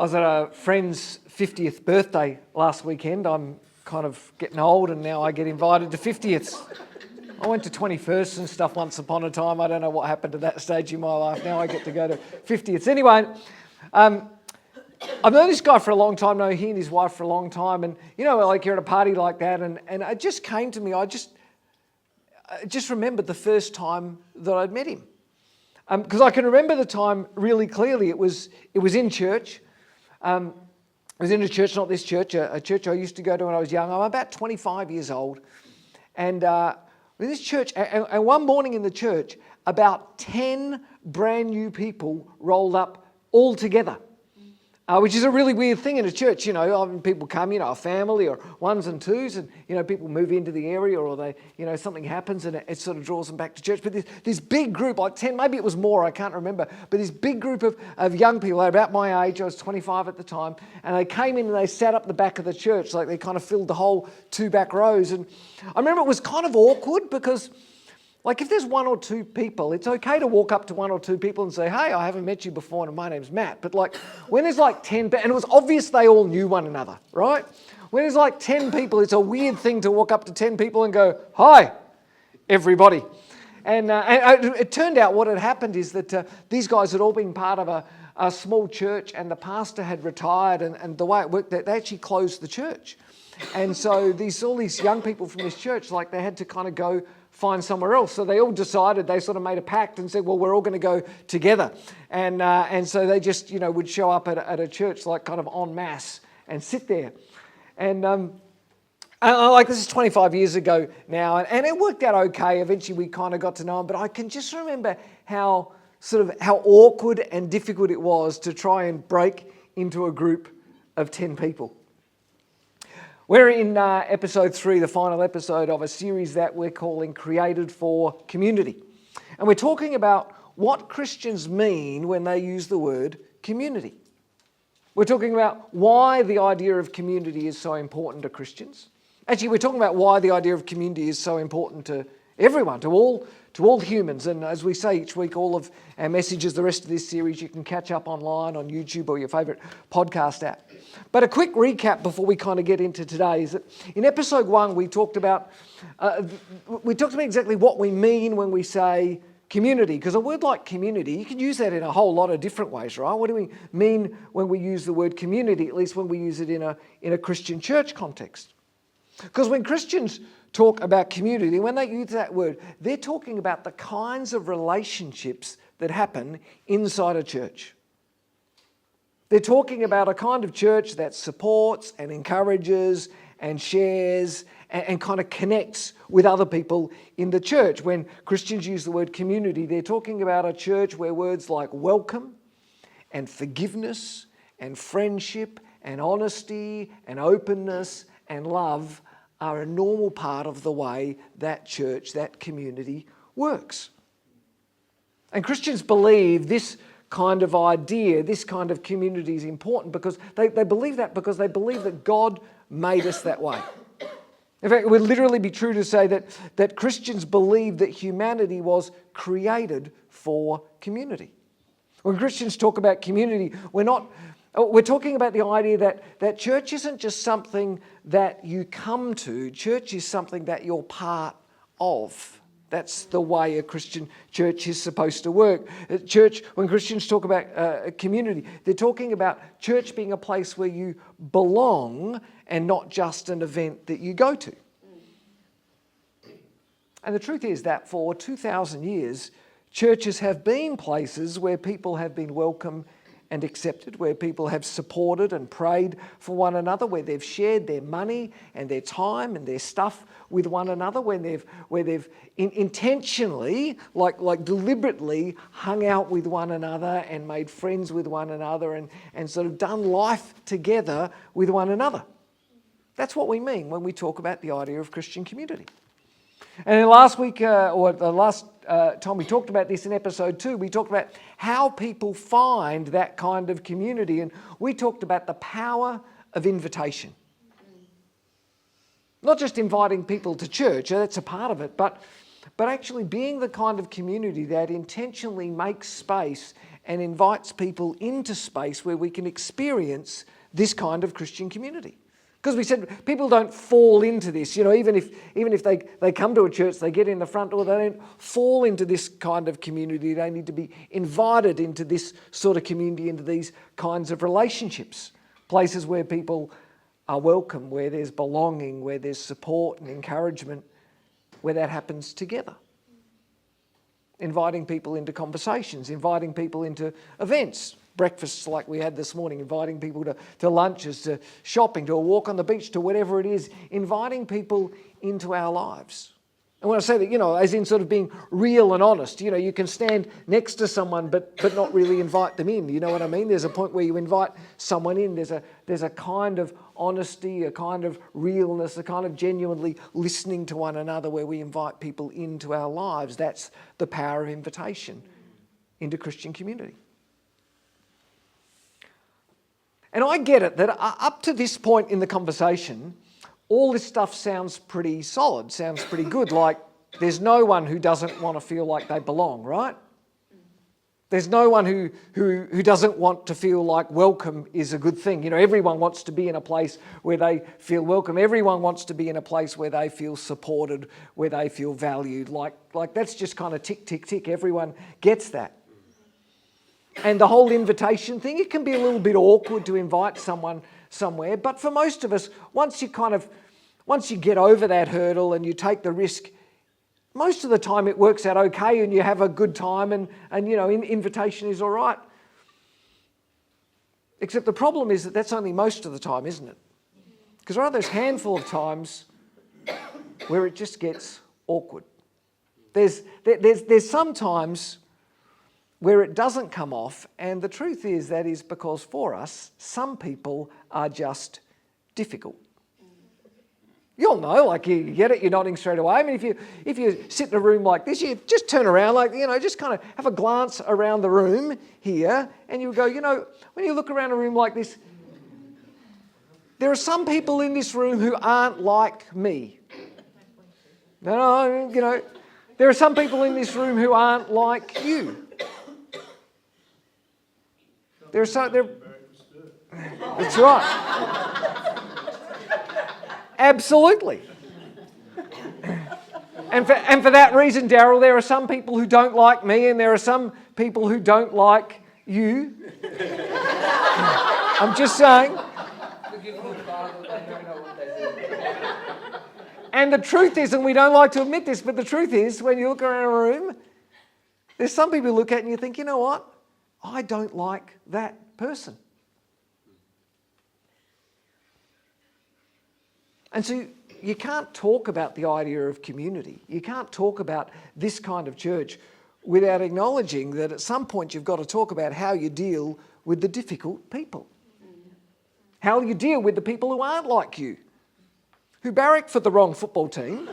I was at a friend's 50th birthday last weekend. I'm kind of getting old and now I get invited to 50ths. I went to 21st and stuff once upon a time. I don't know what happened at that stage in my life. Now I get to go to 50ths. Anyway, I've known this guy for a long time, know he and his wife for a long time. And, you know, like you're at a party like that and it just came to me, I just remembered the first time that I'd met him. Because I can remember the time really clearly. It was in church. I was in a church, not this church, a church I used to go to when I was young. I'm about 25 years old. And in this church, and one morning in the church, about 10 brand new people rolled up all together. Which is a really weird thing in a church, you know. People come, you know, a family or ones and twos, and, you know, people move into the area or they, you know, something happens and it sort of draws them back to church. But this big group, like 10, maybe it was more, I can't remember, but this big group of young people, about my age, I was 25 at the time, and they came in and they sat up the back of the church, like they kind of filled the whole two back rows. And I remember it was kind of awkward because, like, if there's one or two people, it's okay to walk up to one or two people and say, hey, I haven't met you before and my name's Matt. But like when there's like 10, and it was obvious they all knew one another, right? When there's like 10 people, it's a weird thing to walk up to 10 people and go, hi, everybody. And it turned out what had happened is that these guys had all been part of a small church and the pastor had retired and the way it worked, they actually closed the church. And so all these young people from this church, like they had to kind of go find somewhere else. So they all decided, they sort of made a pact and said, well, we're all going to go together. And so they just, you know, would show up at a church like kind of en masse and sit there. And like this is 25 years ago now, and it worked out okay. Eventually we kind of got to know them, but I can just remember how awkward and difficult it was to try and break into a group of 10 people. We're in episode 3, the final episode of a series that we're calling Created for Community. And we're talking about what Christians mean when they use the word community. We're talking about why the idea of community is so important to Christians. Actually, we're talking about why the idea of community is so important to everyone, to all humans. And as we say each week, all of our messages, the rest of this series, you can catch up online on YouTube or your favourite podcast app. But a quick recap before we kind of get into today is that in episode 1 we talked about exactly what we mean when we say community, because a word like community, you can use that in a whole lot of different ways, right? What do we mean when we use the word community, at least when we use it in a Christian church context? Because when Christians talk about community, when they use that word, they're talking about the kinds of relationships that happen inside a church. They're talking about a kind of church that supports and encourages and shares and kind of connects with other people in the church. When Christians use the word community, they're talking about a church where words like welcome and forgiveness and friendship and honesty and openness and love are a normal part of the way that church, that community works. And Christians believe this kind of idea, this kind of community is important because they believe that because they believe that God made us that way. In fact, it would literally be true to say that Christians believe that humanity was created for community. When Christians talk about community, we're talking about the idea that church isn't just something that you come to. Church is something that you're part of. That's the way a Christian church is supposed to work. Church, when Christians talk about a community, they're talking about church being a place where you belong and not just an event that you go to. And the truth is that for 2,000 years, churches have been places where people have been welcome and accepted, where people have supported and prayed for one another, where they've shared their money and their time and their stuff with one another, when they've intentionally, like deliberately hung out with one another and made friends with one another and sort of done life together with one another. That's what we mean when we talk about the idea of Christian community. And then last week, or the last time we talked about this in episode 2, we talked about how people find that kind of community. And we talked about the power of invitation. Not just inviting people to church, that's a part of it, but actually being the kind of community that intentionally makes space and invites people into space where we can experience this kind of Christian community. Because we said people don't fall into this, even if they come to a church, they get in the front door, they don't fall into this kind of community. They need to be invited into this sort of community, into these kinds of relationships, places where people are welcome, where there's belonging, where there's support and encouragement, where that happens together. Inviting people into conversations, inviting people into events, breakfasts like we had this morning, inviting people to lunches, to shopping, to a walk on the beach, to whatever it is, inviting people into our lives. And when I say that, as in sort of being real and honest, you can stand next to someone but not really invite them in. You know what I mean? There's a point where you invite someone in. There's a kind of honesty, a kind of realness, a kind of genuinely listening to one another where we invite people into our lives. That's the power of invitation into Christian community. And I get it that up to this point in the conversation, all this stuff sounds pretty solid, sounds pretty good. Like there's no one who doesn't want to feel like they belong, right? There's no one who doesn't want to feel like welcome is a good thing. Everyone wants to be in a place where they feel welcome. Everyone wants to be in a place where they feel supported, where they feel valued. Like that's just kind of tick, tick, tick. Everyone gets that. And the whole invitation thing, it can be a little bit awkward to invite someone somewhere, but for most of us, once you get over that hurdle and you take the risk, most of the time it works out okay and you have a good time and invitation is all right. Except the problem is that that's only most of the time, isn't it? Because there are those handful of times where it just gets awkward. There's some times where it doesn't come off, and the truth is that is because for us, some people are just difficult. You'll know, like you get it, you're nodding straight away. I mean, if you sit in a room like this, you just turn around, just kind of have a glance around the room here, and you go, when you look around a room like this, there are some people in this room who aren't like me. No, there are some people in this room who aren't like you. That's right. Absolutely. And for that reason, Daryl, there are some people who don't like me and there are some people who don't like you. I'm just saying. And the truth is, and we don't like to admit this, but the truth is, when you look around a room, there's some people you look at and you think, you know what? I don't like that person. And so you can't talk about the idea of community. You can't talk about this kind of church without acknowledging that at some point you've got to talk about how you deal with the difficult people. How you deal with the people who aren't like you, who barrack for the wrong football team.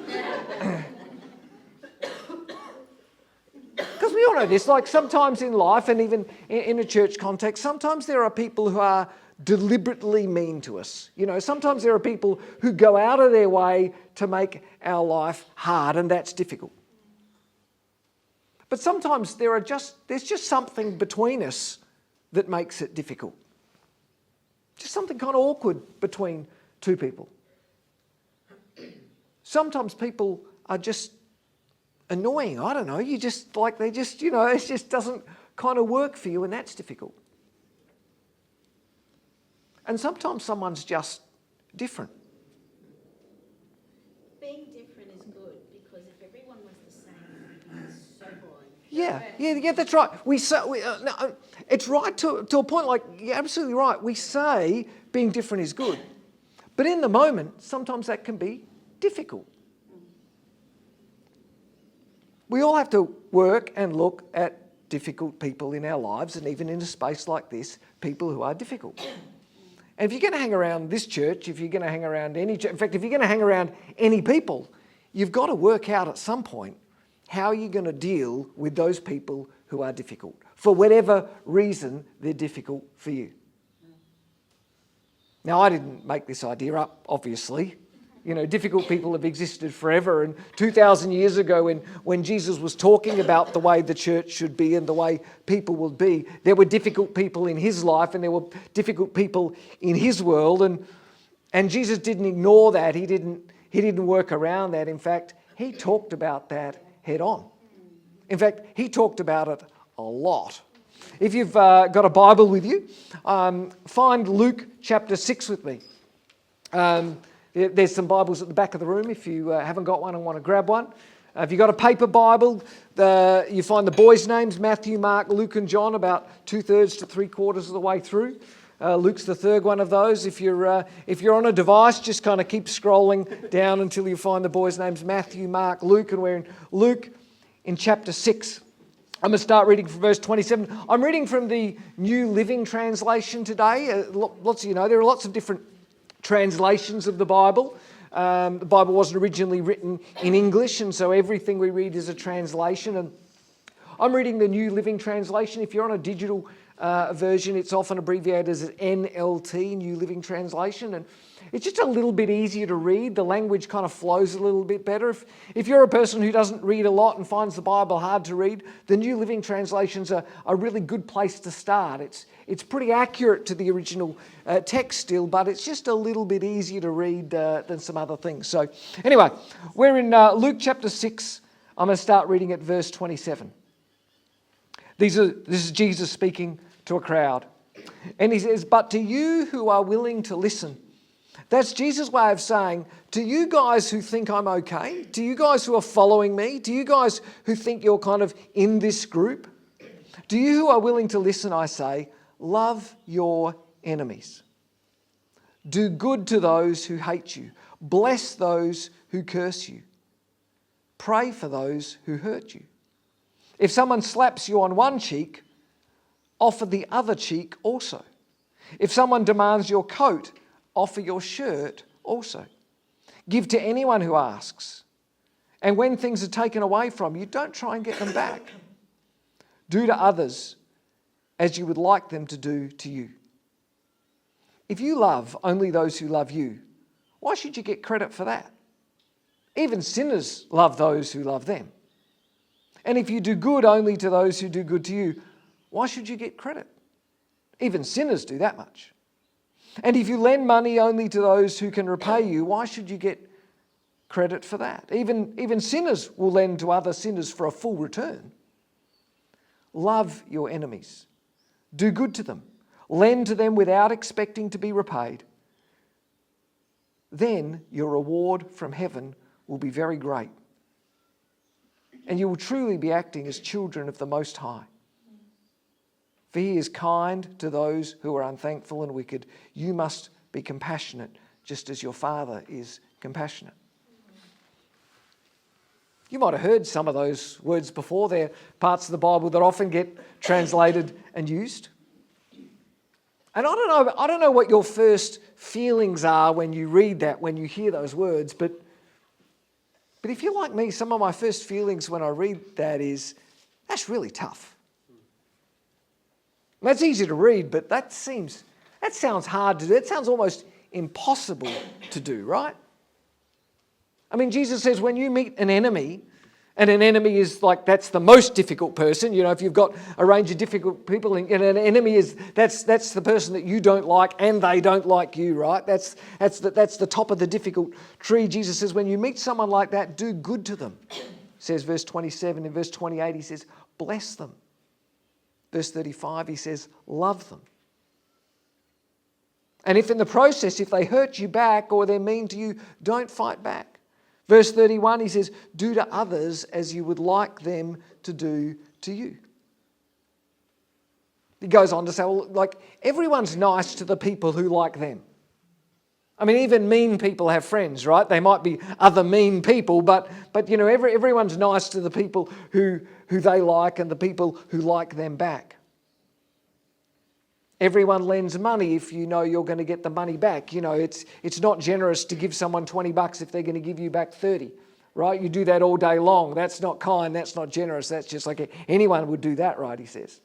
Because we all know this, like sometimes in life and even in a church context, sometimes there are people who are deliberately mean to us. Sometimes there are people who go out of their way to make our life hard, and that's difficult. But sometimes there's just something between us that makes it difficult. Just something kind of awkward between two people. Sometimes people are just annoying. I don't know. You just it just doesn't kind of work for you, and that's difficult. And sometimes someone's just different. Being different is good, because if everyone was the same, it's so boring. Yeah, that's right. It's right to a point. Like, you're absolutely right. We say being different is good, but in the moment, sometimes that can be difficult. We all have to work and look at difficult people in our lives, and even in a space like this, people who are difficult. And if you're going to hang around this church, if you're going to hang around any church, in fact, if you're going to hang around any people, you've got to work out at some point how you're going to deal with those people who are difficult, for whatever reason they're difficult for you. Now, I didn't make this idea up, obviously. difficult people have existed forever. And 2,000 years ago, when Jesus was talking about the way the church should be and the way people would be, there were difficult people in his life and there were difficult people in his world. And Jesus didn't ignore that. He didn't work around that. In fact, he talked about that head on. In fact, he talked about it a lot. If you've got a Bible with you, find Luke chapter 6 with me. There's some Bibles at the back of the room if you haven't got one and want to grab one. If you've got a paper Bible, you find the boys' names, Matthew, Mark, Luke and John, about 2/3 to 3/4 of the way through. Luke's the third one of those. If you're on a device, just kind of keep scrolling down until you find the boys' names, Matthew, Mark, Luke, and we're in Luke in chapter 6. I'm going to start reading from verse 27. I'm reading from the New Living Translation today. Lots of there are lots of different translations of the Bible. The Bible wasn't originally written in English, and so everything we read is a translation. And I'm reading the New Living Translation. If you're on a digital version, it's often abbreviated as NLT, New Living Translation, and it's just a little bit easier to read. The language kind of flows a little bit better. If you're a person who doesn't read a lot and finds the Bible hard to read, the New Living Translation's a really good place to start. It's pretty accurate to the original text still, but it's just a little bit easier to read than some other things. So anyway, we're in Luke chapter 6. I'm going to start reading at verse 27. This is Jesus speaking to a crowd. And he says, "But to you who are willing to listen," that's Jesus' way of saying, to you guys who think I'm okay, to you guys who are following me, to you guys who think you're kind of in this group, to you who are willing to listen, I say, love your enemies. Do good to those who hate you. Bless those who curse you. Pray for those who hurt you. If someone slaps you on one cheek, offer the other cheek also. If someone demands your coat, offer your shirt also. Give to anyone who asks. And when things are taken away from you, don't try and get them back. Do to others as you would like them to do to you. If you love only those who love you, why should you get credit for that? Even sinners love those who love them. And if you do good only to those who do good to you, why should you get credit? Even sinners do that much. And if you lend money only to those who can repay you, why should you get credit for that? Even sinners will lend to other sinners for a full return. Love your enemies. Do good to them. Lend to them without expecting to be repaid. Then your reward from heaven will be very great. And you will truly be acting as children of the Most High. For he is kind to those who are unthankful and wicked. You must be compassionate, just as your Father is compassionate. You might have heard some of those words before. They're parts of the Bible that often get translated and used. And I don't know what your first feelings are when you read that, when you hear those words, but if you're like me, some of my first feelings when I read that is, that's really tough. That's easy to read, but that sounds hard to do. It sounds almost impossible to do, right? I mean, Jesus says when you meet an enemy, and an enemy is like, that's the most difficult person. If you've got a range of difficult people, and an enemy that's the person that you don't like and they don't like you, right? That's the top of the difficult tree. Jesus says when you meet someone like that, do good to them. Says verse 27. In verse 28 he says, bless them. Verse 35 he says, love them. And if in the process, if they hurt you back or they're mean to you, don't fight back. Verse 31, he says, do to others as you would like them to do to you. He goes on to say, well, like, everyone's nice to the people who like them. I mean, even mean people have friends, right? They might be other mean people, but everyone's nice to the people who they like and the people who like them back. Everyone lends money if you know you're going to get the money back. It's not generous to give someone $20 if they're going to give you back 30, right? You do that all day long. That's not kind. That's not generous. That's just like anyone would do that, right? He says.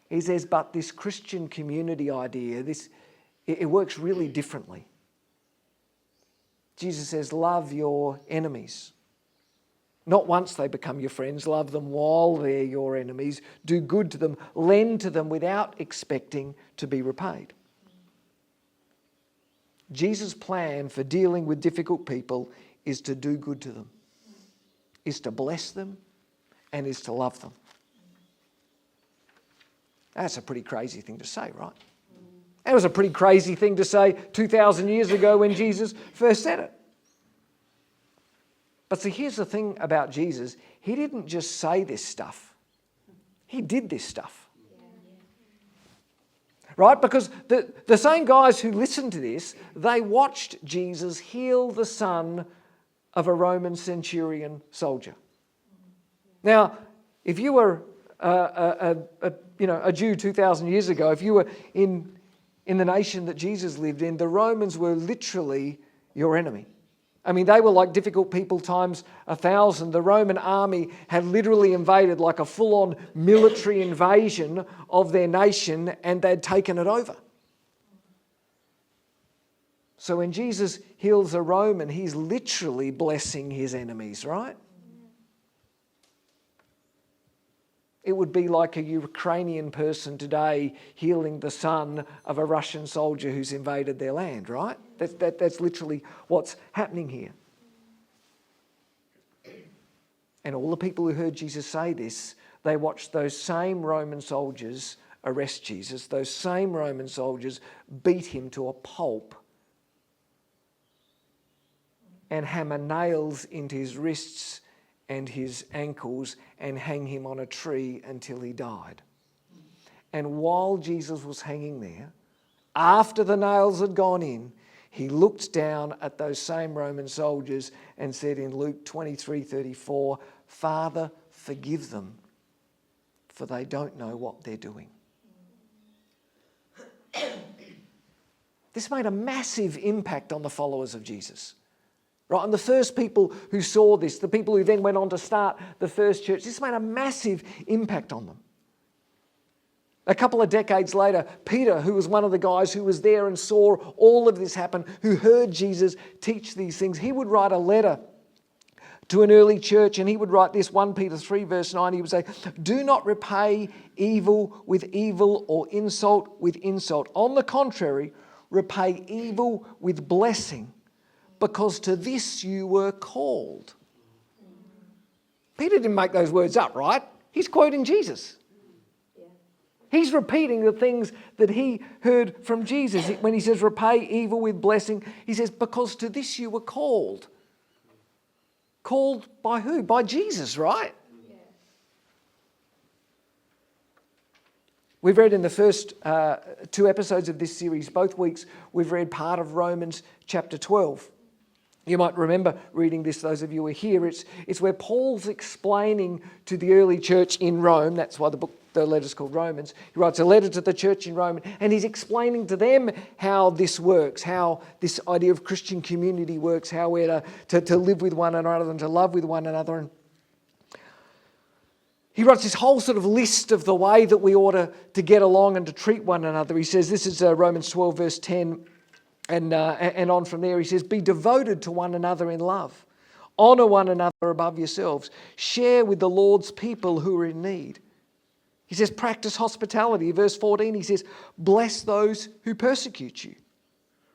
He says, but this Christian community idea, it works really differently. Jesus says, love your enemies. Not once they become your friends, love them while they're your enemies. Do good to them, lend to them without expecting to be repaid. Jesus' plan for dealing with difficult people is to do good to them, is to bless them, and is to love them. That's a pretty crazy thing to say, right? That was a pretty crazy thing to say 2,000 years ago when Jesus first said it. But see, here's the thing about Jesus. He didn't just say this stuff. He did this stuff. Right? Because the same guys who listened to this, they watched Jesus heal the son of a Roman centurion soldier. Now, if you were a Jew 2,000 years ago, if you were in the nation that Jesus lived in, the Romans were literally your enemy. I mean, they were like difficult people times 1,000. The Roman army had literally invaded, like a full-on military invasion of their nation, and they'd taken it over. So when Jesus heals a Roman, he's literally blessing his enemies, right? It would be like a Ukrainian person today healing the son of a Russian soldier who's invaded their land, right? That's literally what's happening here. And all the people who heard Jesus say this, they watched those same Roman soldiers arrest Jesus. Those same Roman soldiers beat him to a pulp and hammer nails into his wrists and his ankles and hang him on a tree until he died. And while Jesus was hanging there, after the nails had gone in, he looked down at those same Roman soldiers and said in Luke 23:34, "Father, forgive them, for they don't know what they're doing." This made a massive impact on the followers of Jesus. Right, and the first people who saw this, the people who then went on to start the first church, this made a massive impact on them. A couple of decades later, Peter, who was one of the guys who was there and saw all of this happen, who heard Jesus teach these things, he would write a letter to an early church, and he would write this, 1 Peter 3 verse 9, he would say, "Do not repay evil with evil or insult with insult. On the contrary, repay evil with blessing, because to this you were called." Peter didn't make those words up, right? He's quoting Jesus. He's repeating the things that he heard from Jesus. When he says repay evil with blessing, he says, because to this you were called. Called by who? By Jesus, right? Yeah. We've read in the first 2 episodes of this series, both weeks, we've read part of Romans chapter 12. You might remember reading this, those of you who are here. It's where Paul's explaining to the early church in Rome, that's why the letter's called Romans. He writes a letter to the church in Rome, and he's explaining to them how this works, how this idea of Christian community works, how we're to live with one another and to love with one another. And he writes this whole sort of list of the way that we ought to get along and to treat one another. He says, this is Romans 12 verse 10, and on from there. He says, be devoted to one another in love. Honour one another above yourselves. Share with the Lord's people who are in need. He says, practice hospitality. Verse 14, he says, bless those who persecute you.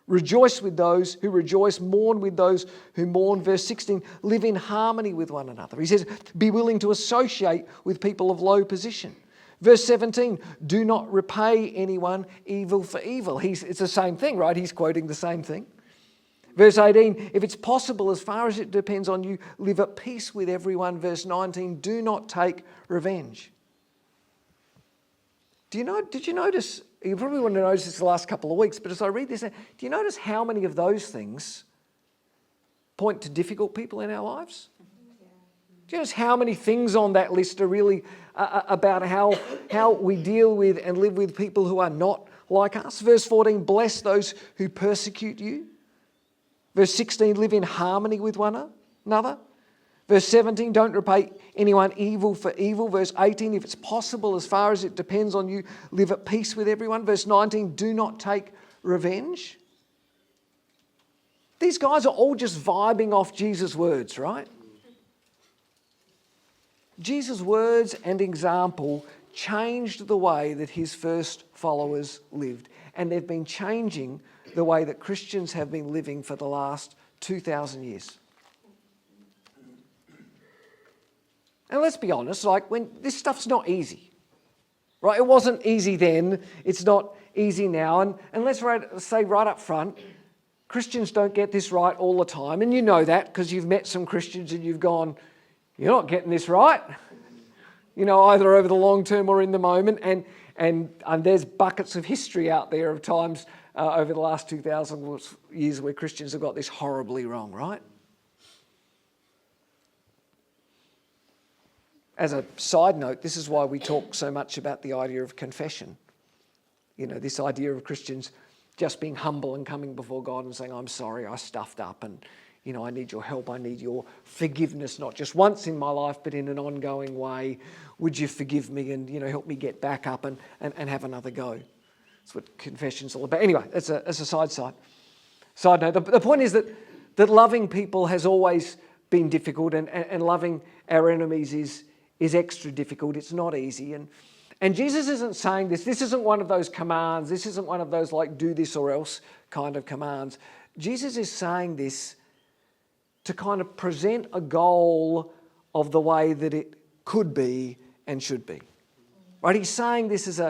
Rejoice with those who rejoice. Mourn with those who mourn. Verse 16, live in harmony with one another. He says, be willing to associate with people of low position. Verse 17, do not repay anyone evil for evil. It's the same thing, right? He's quoting the same thing. Verse 18, if it's possible, as far as it depends on you, live at peace with everyone. Verse 19, do not take revenge. Did you notice, you probably wouldn't have noticed this the last couple of weeks, but as I read this, do you notice how many of those things point to difficult people in our lives? Do you notice how many things on that list are really about how we deal with and live with people who are not like us? Verse 14, bless those who persecute you. Verse 16, live in harmony with one another. Verse 17, don't repay anyone evil for evil. Verse 18, if it's possible, as far as it depends on you, live at peace with everyone. Verse 19, do not take revenge. these guys are all just vibing off Jesus' words, right? Jesus' words and example changed the way that his first followers lived. And they've been changing the way that Christians have been living for the last 2,000 years. And let's be honest, like when this stuff's not easy, right? It wasn't easy then, it's not easy now. And let's say right up front, Christians don't get this right all the time. And you know that because you've met some Christians and you've gone, you're not getting this right. You know, either over the long term or in the moment. And there's buckets of history out there of times over the last 2,000 years where Christians have got this horribly wrong, right? As a side note, this is why we talk so much about the idea of confession. You know, this idea of Christians just being humble and coming before God and saying, I'm sorry, I stuffed up and, you know, I need your help, I need your forgiveness, not just once in my life, but in an ongoing way. Would you forgive me and, you know, help me get back up and have another go? That's what confession's all about. Anyway, that's a side note. The point is that loving people has always been difficult and loving our enemies is extra difficult. It's not easy. And Jesus isn't saying this. This isn't one of those commands. This isn't one of those like do this or else kind of commands. Jesus is saying this to kind of present a goal of the way that it could be and should be. Right? He's saying this as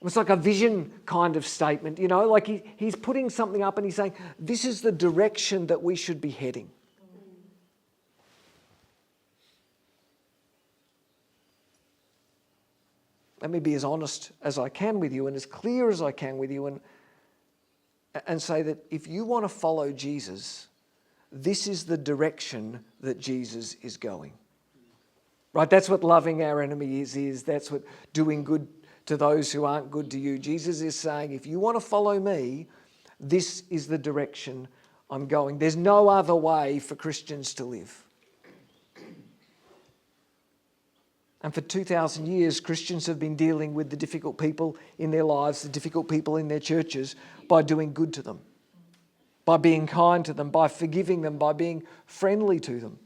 it's like a vision kind of statement, you know, like he's putting something up and he's saying, this is the direction that we should be heading. Let me be as honest as I can with you and as clear as I can with you and say that if you want to follow Jesus, this is the direction that Jesus is going. Right? That's what loving our enemies is. That's what doing good to those who aren't good to you. Jesus is saying, if you want to follow me, this is the direction I'm going. There's no other way for Christians to live. And for 2,000 years, Christians have been dealing with the difficult people in their lives, the difficult people in their churches, by doing good to them, by being kind to them, by forgiving them, by being friendly to them,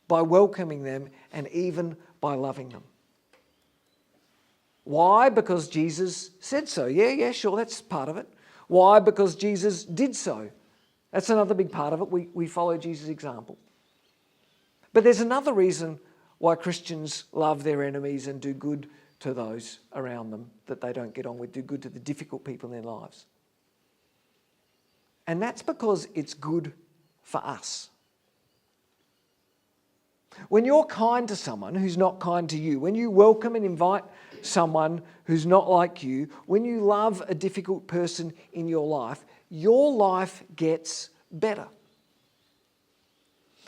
by welcoming them, and even by loving them. Why? Because Jesus said so. Yeah, sure, that's part of it. Why? Because Jesus did so. That's another big part of it. We follow Jesus' example. But there's another reason why Christians love their enemies and do good to those around them that they don't get on with, do good to the difficult people in their lives. And that's because it's good for us. When you're kind to someone who's not kind to you, when you welcome and invite someone who's not like you, when you love a difficult person in your life gets better.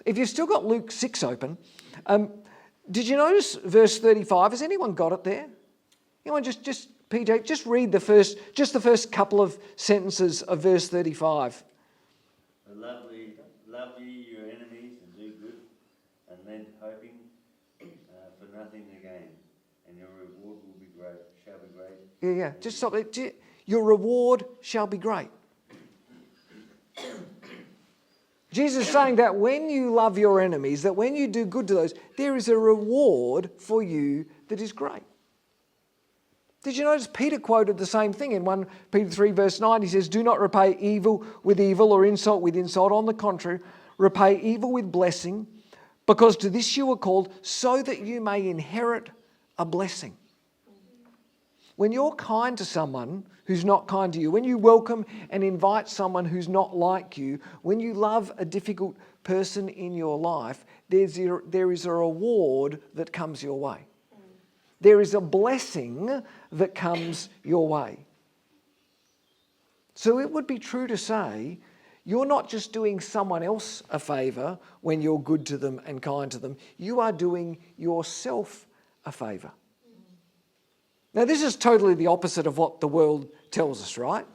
If you've still got Luke 6 open, did you notice verse 35? Has anyone got it there? Anyone just PJ, just read the first couple of sentences of verse 35. Love ye your enemies and do good, and lend hoping for nothing again, and your reward will be great, shall be great. Yeah. Just stop it. Your reward shall be great. Jesus is saying that when you love your enemies, that when you do good to those, there is a reward for you that is great. Did you notice Peter quoted the same thing in 1 Peter 3 verse 9? He says, do not repay evil with evil or insult with insult. On the contrary, repay evil with blessing, because to this you were called, so that you may inherit a blessing. When you're kind to someone who's not kind to you, when you welcome and invite someone who's not like you, when you love a difficult person in your life, there is a reward that comes your way. There is a blessing that comes your way. So it would be true to say, you're not just doing someone else a favour when you're good to them and kind to them, you are doing yourself a favour. Now, this is totally the opposite of what the world tells us, right?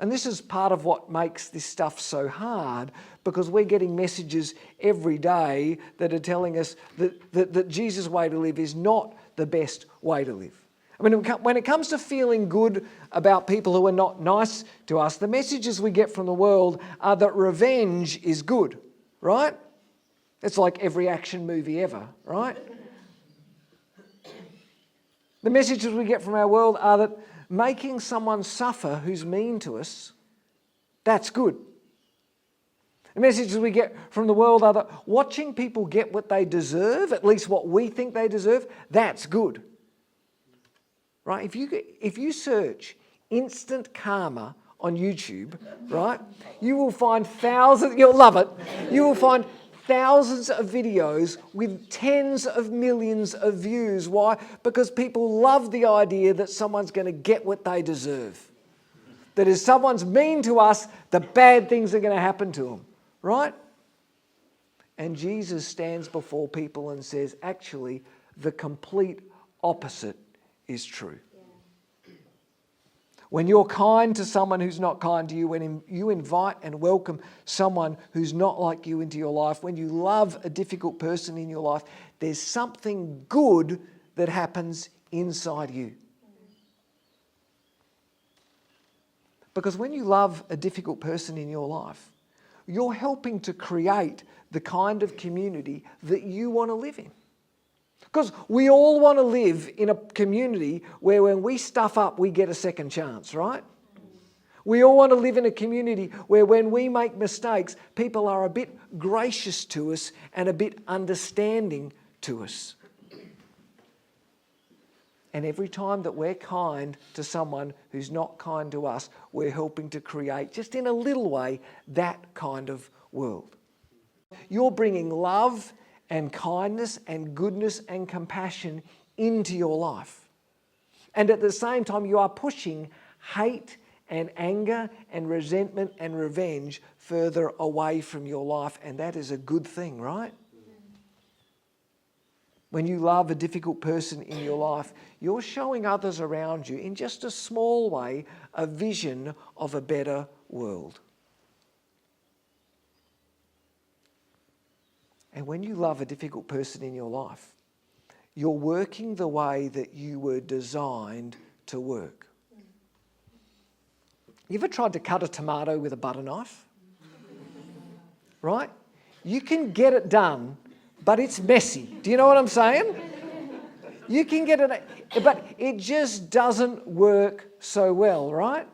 And this is part of what makes this stuff so hard, because we're getting messages every day that are telling us that Jesus' way to live is not the best way to live. I mean, when it comes to feeling good about people who are not nice to us, the messages we get from the world are that revenge is good, right? It's like every action movie ever, right? The messages we get from our world are that making someone suffer who's mean to us, that's good. The messages we get from the world are that watching people get what they deserve, at least what we think they deserve, that's good. Right? If you search instant karma on YouTube, right, you will find thousands, you'll love it, you will find thousands of videos with tens of millions of views. Why? Because people love the idea that someone's going to get what they deserve. That if someone's mean to us, the bad things are going to happen to them, right? And Jesus stands before people and says, actually, the complete opposite is true. When you're kind to someone who's not kind to you, when you invite and welcome someone who's not like you into your life, when you love a difficult person in your life, there's something good that happens inside you. Because when you love a difficult person in your life, you're helping to create the kind of community that you want to live in. Because we all want to live in a community where when we stuff up, we get a second chance, right? We all want to live in a community where when we make mistakes, people are a bit gracious to us and a bit understanding to us. And every time that we're kind to someone who's not kind to us, we're helping to create, just in a little way, that kind of world. You're bringing love and kindness and goodness and compassion into your life. And at the same time, you are pushing hate and anger and resentment and revenge further away from your life. And that is a good thing, right? When you love a difficult person in your life, you're showing others around you, in just a small way, a vision of a better world. And when you love a difficult person in your life, you're working the way that you were designed to work. You ever tried to cut a tomato with a butter knife? Right? You can get it done, but it's messy. Do you know what I'm saying? You can get it, but it just doesn't work so well, right?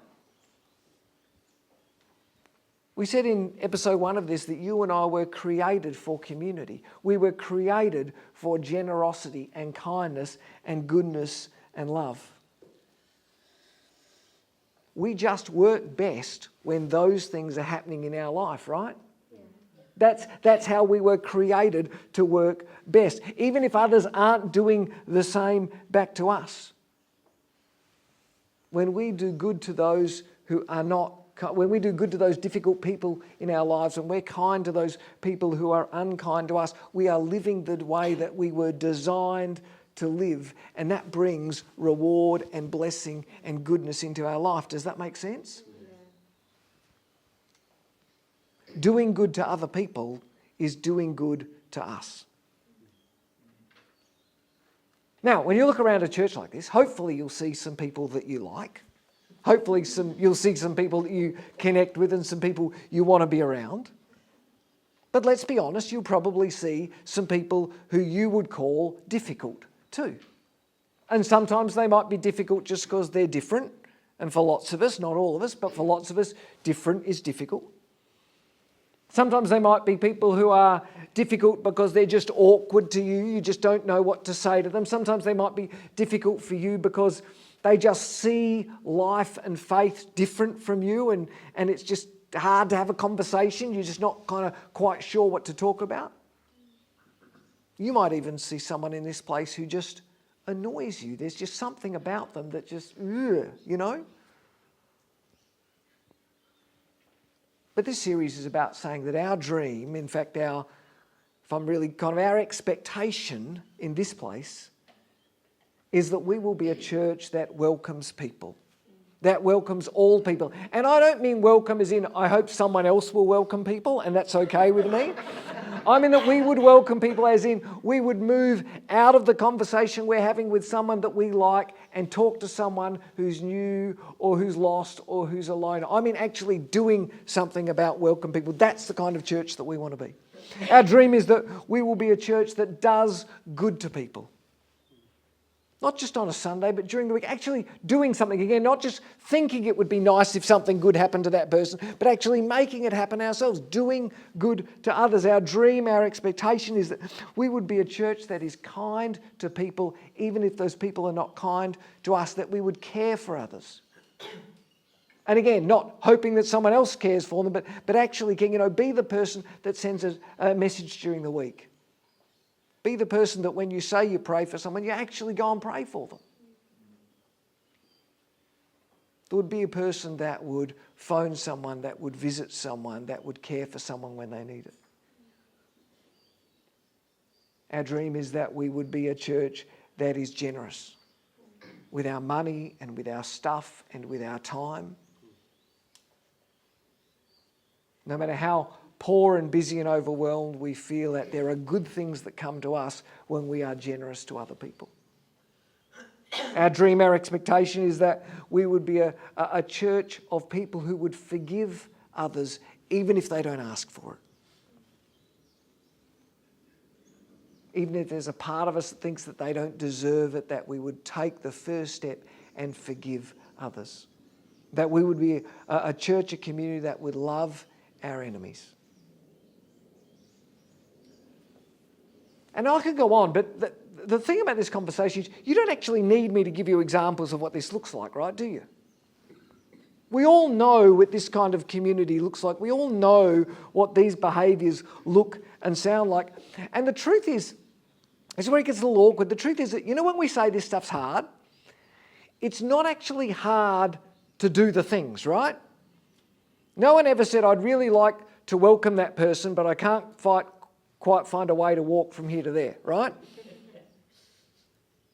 We said in episode 1 of this that you and I were created for community. We were created for generosity and kindness and goodness and love. We just work best when those things are happening in our life, right? That's how we were created to work best, even if others aren't doing the same back to us. When we do good to those who are not, when we do good to those difficult people in our lives, and we're kind to those people who are unkind to us, we are living the way that we were designed to live, and that brings reward and blessing and goodness into our life. Does that make sense? Yeah. Doing good to other people is doing good to us. Now, when you look around a church like this, hopefully you'll see some people that you like. Hopefully you'll see some people that you connect with and some people you want to be around. But let's be honest, you'll probably see some people who you would call difficult too. And sometimes they might be difficult just because they're different. And for lots of us, not all of us, but for lots of us, different is difficult. Sometimes they might be people who are difficult because they're just awkward to you. You just don't know what to say to them. Sometimes they might be difficult for you because they just see life and faith different from you, and it's just hard to have a conversation. You're just not kind of quite sure what to talk about. You might even see someone in this place who just annoys you. There's just something about them that just, you know? But this series is about saying that our dream, in fact, our expectation in this place is that we will be a church that welcomes people, that welcomes all people. And I don't mean welcome as in I hope someone else will welcome people, and that's okay with me. I mean that we would welcome people, as in we would move out of the conversation we're having with someone that we like and talk to someone who's new or who's lost or who's alone. I mean actually doing something about welcome people. That's the kind of church that we want to be. Our dream is that we will be a church that does good to people. Not just on a Sunday, but during the week, actually doing something again, not just thinking it would be nice if something good happened to that person, but actually making it happen ourselves, doing good to others. Our dream, our expectation is that we would be a church that is kind to people, even if those people are not kind to us, that we would care for others. And again, not hoping that someone else cares for them, but actually, be the person that sends a message during the week. Be the person that when you say you pray for someone, you actually go and pray for them. There would be a person that would phone someone, that would visit someone, that would care for someone when they need it. Our dream is that we would be a church that is generous with our money and with our stuff and with our time. No matter how poor and busy and overwhelmed we feel, that there are good things that come to us when we are generous to other people. Our dream, our expectation is that we would be a church of people who would forgive others even if they don't ask for it. Even if there's a part of us that thinks that they don't deserve it, that we would take the first step and forgive others. That we would be a church, a community that would love our enemies. And I could go on, but the thing about this conversation is you don't actually need me to give you examples of what this looks like, right? Do you? We all know what this kind of community looks like. We all know what these behaviours look and sound like. And the truth is, this is where it gets a little awkward. The truth is that, when we say this stuff's hard, it's not actually hard to do the things, right? No one ever said, I'd really like to welcome that person, but I can't quite find a way to walk from here to there, right?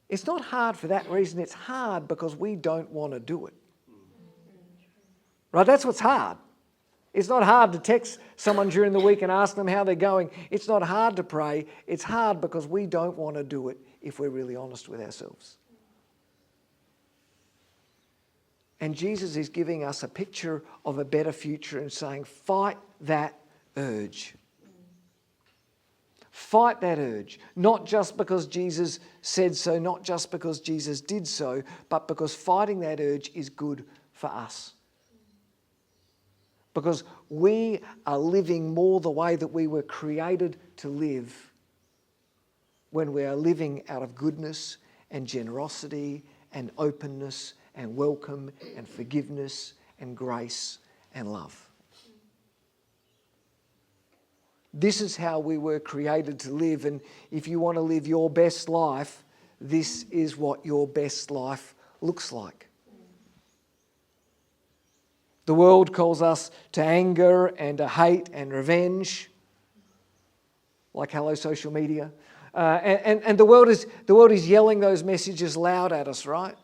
It's not hard for that reason. It's hard because we don't want to do it. Right? That's what's hard. It's not hard to text someone during the week and ask them how they're going. It's not hard to pray. It's hard because we don't want to do it if we're really honest with ourselves. And Jesus is giving us a picture of a better future and saying, fight that urge. Fight that urge, not just because Jesus said so, not just because Jesus did so, but because fighting that urge is good for us. Because we are living more the way that we were created to live when we are living out of goodness and generosity and openness and welcome and forgiveness and grace and love. This is how we were created to live, and if you want to live your best life, this is what your best life looks like. The world calls us to anger and to hate and revenge, like hello social media, and the world is yelling those messages loud at us, right?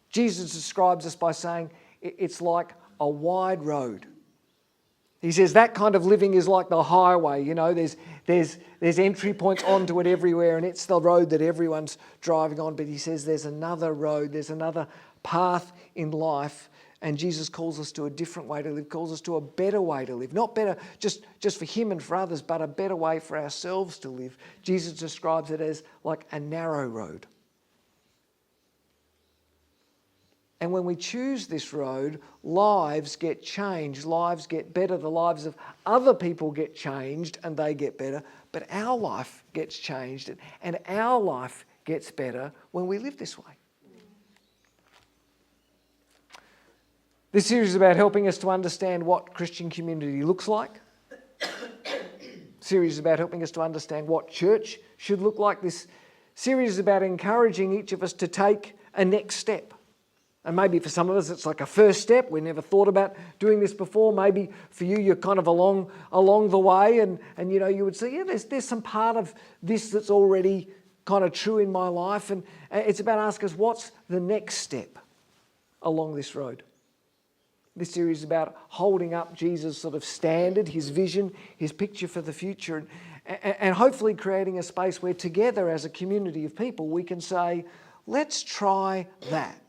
Jesus describes us by saying it's like a wide road. He says that kind of living is like the highway. There's entry points onto it everywhere, and it's the road that everyone's driving on. But he says there's another road, there's another path in life, and Jesus calls us to a different way to live, calls us to a better way to live. Not better just for him and for others, but a better way for ourselves to live. Jesus describes it as like a narrow road. And when we choose this road, lives get changed, lives get better, the lives of other people get changed and they get better, but our life gets changed and our life gets better when we live this way. This series is about helping us to understand what Christian community looks like. Series is about helping us to understand what church should look like. This series is about encouraging each of us to take a next step. And maybe for some of us, it's like a first step. We never thought about doing this before. Maybe for you, you're kind of along the way and you would say, there's some part of this that's already kind of true in my life. And it's about asking us, what's the next step along this road? This series is about holding up Jesus' sort of standard, his vision, his picture for the future, and hopefully creating a space where together as a community of people we can say, let's try that.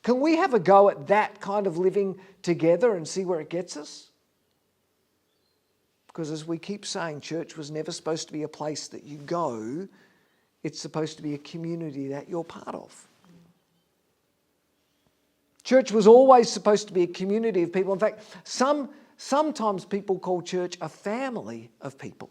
Can we have a go at that kind of living together and see where it gets us? Because as we keep saying, church was never supposed to be a place that you go. It's supposed to be a community that you're part of. Church was always supposed to be a community of people. In fact, sometimes people call church a family of people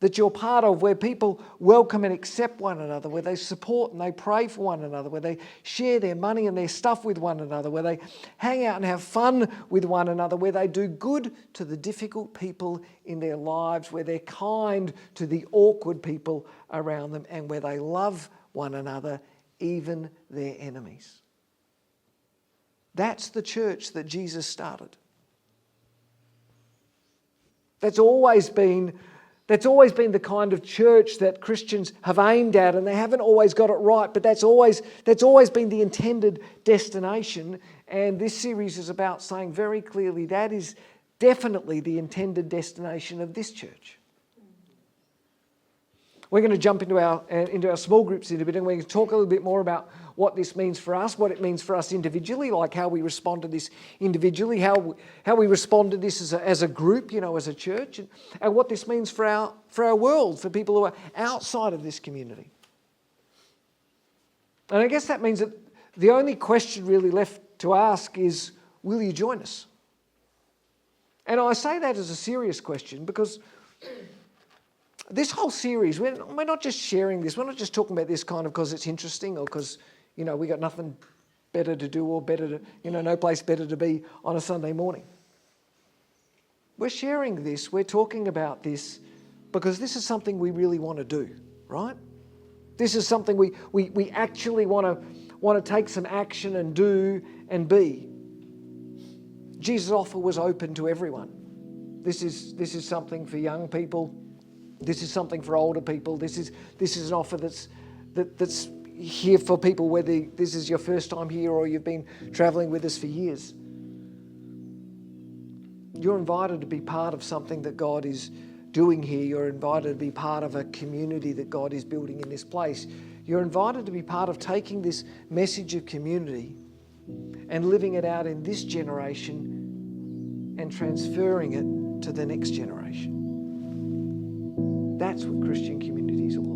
that you're part of, where people welcome and accept one another, where they support and they pray for one another, where they share their money and their stuff with one another, where they hang out and have fun with one another, where they do good to the difficult people in their lives, where they're kind to the awkward people around them, and where they love one another, even their enemies. That's the church that Jesus started. That's always been the kind of church that Christians have aimed at, and they haven't always got it right, but that's always been the intended destination. And this series is about saying very clearly that is definitely the intended destination of this church. We're going to jump into our small groups in a bit, and we're going to talk a little bit more about what this means for us, what it means for us individually, like how we respond to this individually, how we respond to this as a group, as a church, and what this means for our world, for people who are outside of this community. And I guess that means that the only question really left to ask is, will you join us? And I say that as a serious question because this whole series, we're not just sharing this, we're not just talking about this kind of because it's interesting or because, we got nothing better to do or better to, no place better to be on a Sunday morning. We're sharing this, we're talking about this because this is something we really want to do, right? This is something we actually want to take some action and do and be. Jesus' offer was open to everyone. This is something for young people. This is something for older people. This is an offer that's here for people whether this is your first time here or you've been travelling with us for years. You're invited to be part of something that God is doing here. You're invited to be part of a community that God is building in this place. You're invited to be part of taking this message of community and living it out in this generation and transferring it to the next generation. That's what Christian community is all about.